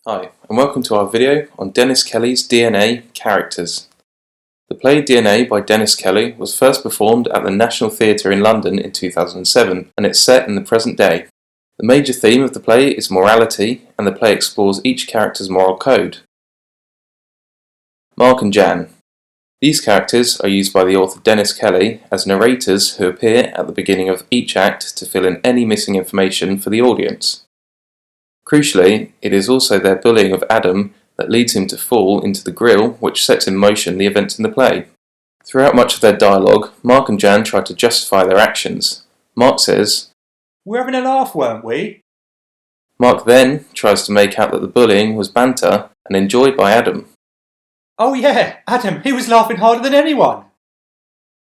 Hi, and welcome to our video on Dennis Kelly's DNA characters. The play DNA by Dennis Kelly was first performed at the National Theatre in London in 2007, and it's set in the present day. The major theme of the play is morality, and the play explores each character's moral code. Mark and Jan. These characters are used by the author Dennis Kelly as narrators who appear at the beginning of each act to fill in any missing information for the audience. Crucially, it is also their bullying of Adam that leads him to fall into the grill, which sets in motion the events in the play. Throughout much of their dialogue, Mark and Jan try to justify their actions. Mark says, "We're having a laugh, weren't we?" Mark then tries to make out that the bullying was banter and enjoyed by Adam. "Oh yeah, Adam, he was laughing harder than anyone."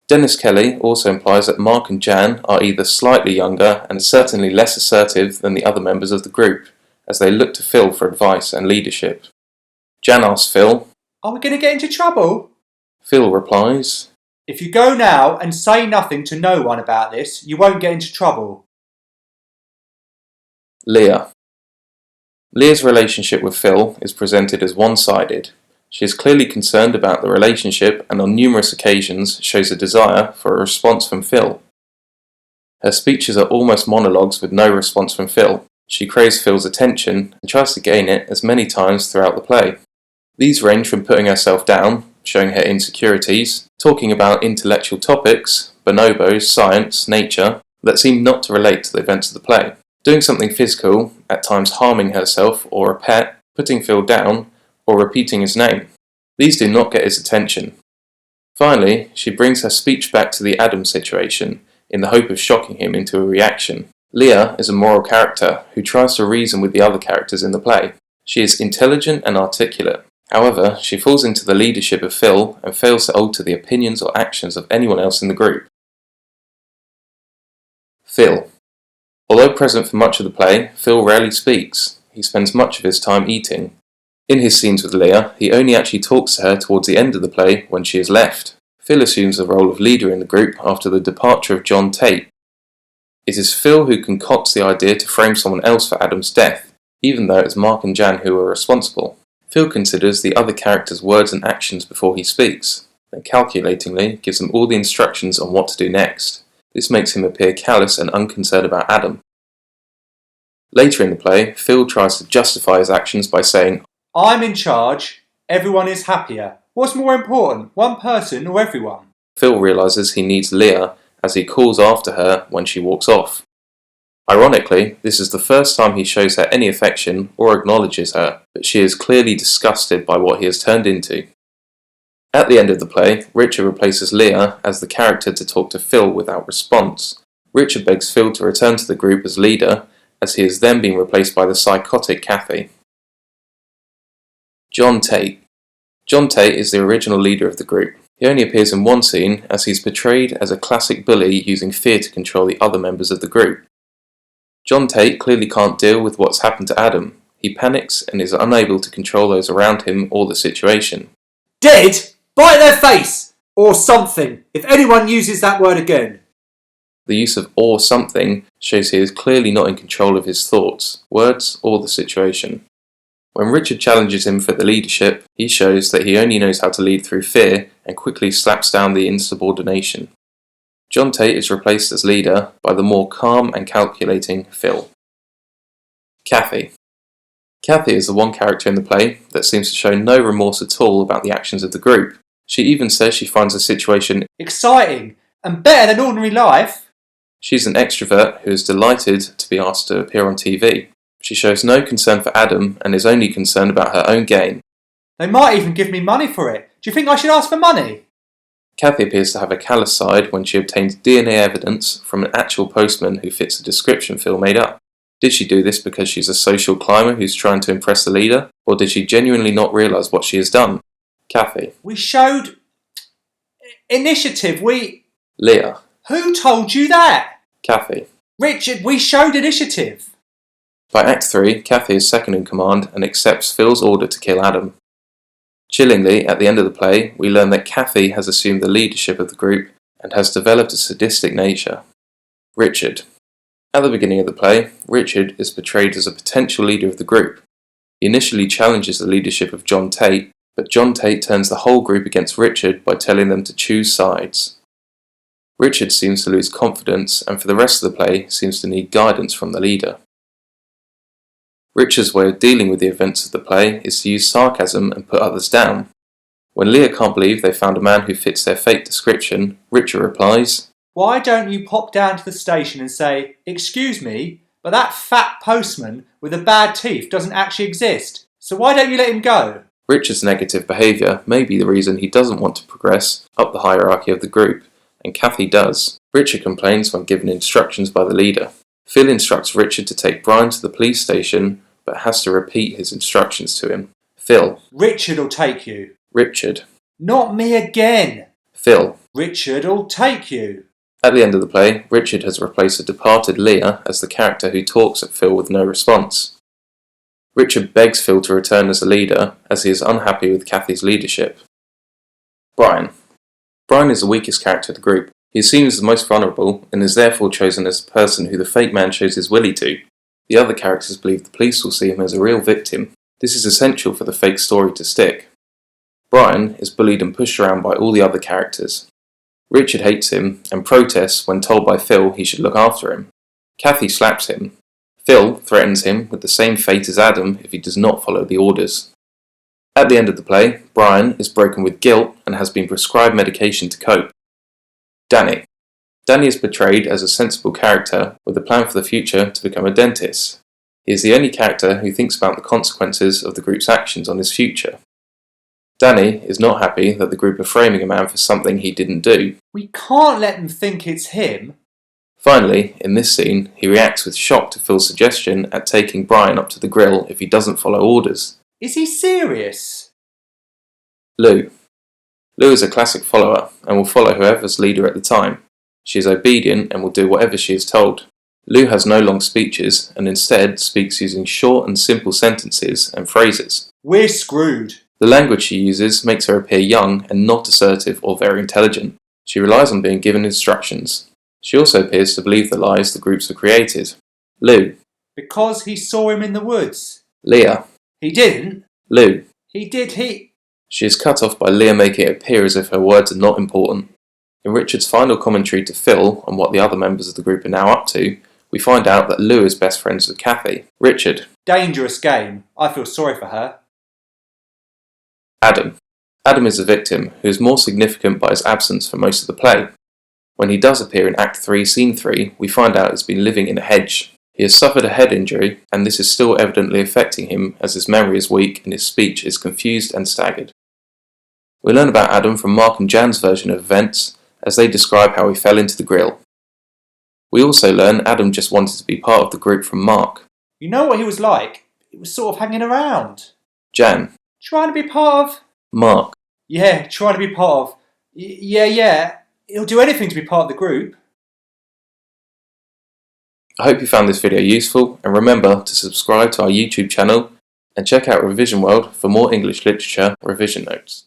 Dennis Kelly also implies that Mark and Jan are either slightly younger and certainly less assertive than the other members of the group, as they look to Phil for advice and leadership. Jan asks Phil, "Are we going to get into trouble?" Phil replies, "If you go now and say nothing to no one about this, you won't get into trouble." Leia. Leia's relationship with Phil is presented as one-sided. She is clearly concerned about the relationship and on numerous occasions shows a desire for a response from Phil. Her speeches are almost monologues with no response from Phil. She craves Phil's attention and tries to gain it as many times throughout the play. These range from putting herself down, showing her insecurities, talking about intellectual topics, bonobos, science, nature, that seem not to relate to the events of the play, doing something physical, at times harming herself or a pet, putting Phil down, or repeating his name. These do not get his attention. Finally, she brings her speech back to the Adam situation, in the hope of shocking him into a reaction. Leia is a moral character who tries to reason with the other characters in the play. She is intelligent and articulate. However, she falls into the leadership of Phil and fails to alter the opinions or actions of anyone else in the group. Phil. Although present for much of the play, Phil rarely speaks. He spends much of his time eating. In his scenes with Leia, he only actually talks to her towards the end of the play when she is left. Phil assumes the role of leader in the group after the departure of Tate. It is Phil who concocts the idea to frame someone else for Adam's death, even though it is Mark and Jan who are responsible. Phil considers the other characters' words and actions before he speaks, and calculatingly gives them all the instructions on what to do next. This makes him appear callous and unconcerned about Adam. Later in the play, Phil tries to justify his actions by saying, "I'm in charge, everyone is happier. What's more important, one person or everyone?" Phil realises he needs Leia as he calls after her when she walks off. Ironically, this is the first time he shows her any affection or acknowledges her, but she is clearly disgusted by what he has turned into. At the end of the play, Richard replaces Leia as the character to talk to Phil without response. Richard begs Phil to return to the group as leader, as he is then being replaced by the psychotic Cathy. Tate. Tate is the original leader of the group. He only appears in one scene as he's portrayed as a classic bully using fear to control the other members of the group. Tate clearly can't deal with what's happened to Adam. He panics and is unable to control those around him or the situation. "Dead? Bite their face! Or something, if anyone uses that word again." The use of "or something" shows he is clearly not in control of his thoughts, words, or the situation. When Richard challenges him for the leadership, he shows that he only knows how to lead through fear and quickly slaps down the insubordination. Tate is replaced as leader by the more calm and calculating Phil. Cathy. Cathy is the one character in the play that seems to show no remorse at all about the actions of the group. She even says she finds the situation "Exciting and better than ordinary life." She's an extrovert who is delighted to be asked to appear on TV. She shows no concern for Adam and is only concerned about her own gain. "They might even give me money for it. Do you think I should ask for money?" Cathy appears to have a callous side when she obtains DNA evidence from an actual postman who fits the description Phil made up. Did she do this because she's a social climber who's trying to impress the leader, or did she genuinely not realise what she has done? Cathy. "We showed initiative, Leia. Who told you that?" Cathy. "Richard, we showed initiative." By Act 3, Cathy is second in command and accepts Phil's order to kill Adam. Chillingly, at the end of the play, we learn that Cathy has assumed the leadership of the group and has developed a sadistic nature. Richard. At the beginning of the play, Richard is portrayed as a potential leader of the group. He initially challenges the leadership of Tate, but Tate turns the whole group against Richard by telling them to choose sides. Richard seems to lose confidence and for the rest of the play seems to need guidance from the leader. Richard's way of dealing with the events of the play is to use sarcasm and put others down. When Leia can't believe they found a man who fits their fate description, Richard replies, "Why don't you pop down to the station and say, 'Excuse me, but that fat postman with the bad teeth doesn't actually exist, so why don't you let him go?'" Richard's negative behaviour may be the reason he doesn't want to progress up the hierarchy of the group, and Cathy does. Richard complains when given instructions by the leader. Phil instructs Richard to take Brian to the police station, but has to repeat his instructions to him. Phil. "Richard'll take you." Richard. "Not me again." Phil. "Richard'll take you." At the end of the play, Richard has replaced a departed Leia as the character who talks at Phil with no response. Richard begs Phil to return as a leader, as he is unhappy with Cathy's leadership. Brian. Brian is the weakest character of the group. He is seen as the most vulnerable, and is therefore chosen as the person who the fake man shows his willy to. The other characters believe the police will see him as a real victim. This is essential for the fake story to stick. Brian is bullied and pushed around by all the other characters. Richard hates him, and protests when told by Phil he should look after him. Cathy slaps him. Phil threatens him with the same fate as Adam if he does not follow the orders. At the end of the play, Brian is broken with guilt and has been prescribed medication to cope. Dannic. Danny is portrayed as a sensible character with a plan for the future to become a dentist. He is the only character who thinks about the consequences of the group's actions on his future. Danny is not happy that the group are framing a man for something he didn't do. "We can't let them think it's him." Finally, in this scene, he reacts with shock to Phil's suggestion at taking Brian up to the grill if he doesn't follow orders. "Is he serious?" Lou. Lou is a classic follower and will follow whoever's leader at the time. She is obedient and will do whatever she is told. Lou has no long speeches and instead speaks using short and simple sentences and phrases. "We're screwed." The language she uses makes her appear young and not assertive or very intelligent. She relies on being given instructions. She also appears to believe the lies the groups have created. Lou. "Because he saw him in the woods." Leia. "He didn't." Lou. "He did, She is cut off by Leia making it appear as if her words are not important. In Richard's final commentary to Phil on what the other members of the group are now up to, we find out that Lou is best friends with Cathy. Richard. "Dangerous game. I feel sorry for her." Adam. Adam is a victim who is more significant by his absence for most of the play. When he does appear in Act 3, Scene 3, we find out he's been living in a hedge. He has suffered a head injury, and this is still evidently affecting him as his memory is weak and his speech is confused and staggered. We learn about Adam from Mark and Jan's version of events, as they describe how he fell into the grill. We also learn Adam just wanted to be part of the group from Mark. "You know what he was like? He was sort of hanging around." Jan. "Trying to be part of..." Mark. "Yeah, trying to be part of... Yeah. He'll do anything to be part of the group." I hope you found this video useful, and remember to subscribe to our YouTube channel and check out RevisionWorld for more English literature revision notes.